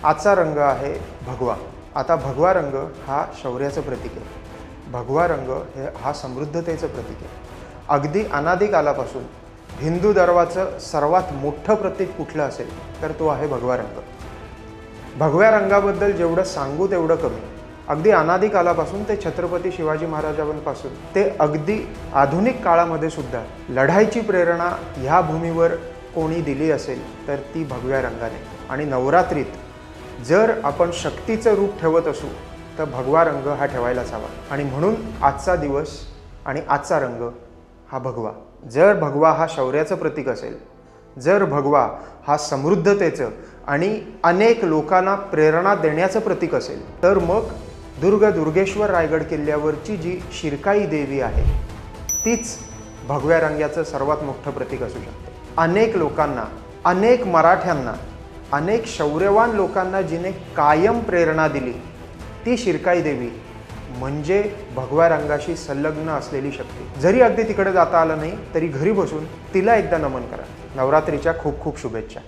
आजचा रंग आहे भगवा। आता भगवा रंग हा शौर्याचं प्रतीक आहे। भगवा रंग हा समृद्धतेचं प्रतीक आहे। अगदी अनादी कालापासून हिंदू धर्माचं सर्वात मोठं प्रतीक कुठलं असेल तर तो आहे भगवा रंग। भगव्या रंगाबद्दल जेवढं सांगू तेवढं कमी। अगदी अनादी कालापासून ते छत्रपती शिवाजी महाराजांपासून ते अगदी आधुनिक काळामध्ये सुद्धा लढाईची प्रेरणा ह्या भूमीवर कोणी दिली असेल तर ती भगव्या रंगाने। आणि नवरात्रीत जर आपण शक्तीचं रूप ठेवत असू तर भगवा रंग हा ठेवायलाच हवा। आणि म्हणून आजचा दिवस आणि आजचा रंग हा भगवा। जर भगवा हा शौर्याचं प्रतीक असेल, जर भगवा हा समृद्धतेचं आणि अनेक लोकांना प्रेरणा देण्याचं प्रतीक असेल, तर मग दुर्गेश्वर रायगड किल्ल्यावरची जी शिरकाई देवी आहे तीच भगव्या रंगाचं सर्वात मोठं प्रतीक असू शकते। अनेक लोकांना, अनेक मराठ्यांना, अनेक शौर्यवान लोकांना जिने कायम प्रेरणा दिली ती शिरकाई देवी म्हणजे भगव्या रंगाशी संलग्न असलेली शक्ती। जरी अगदी तिकडे जाता आलं नाही तरी घरी बसून तिला एकदा नमन करा। नवरात्रीच्या खूप खूप शुभेच्छा।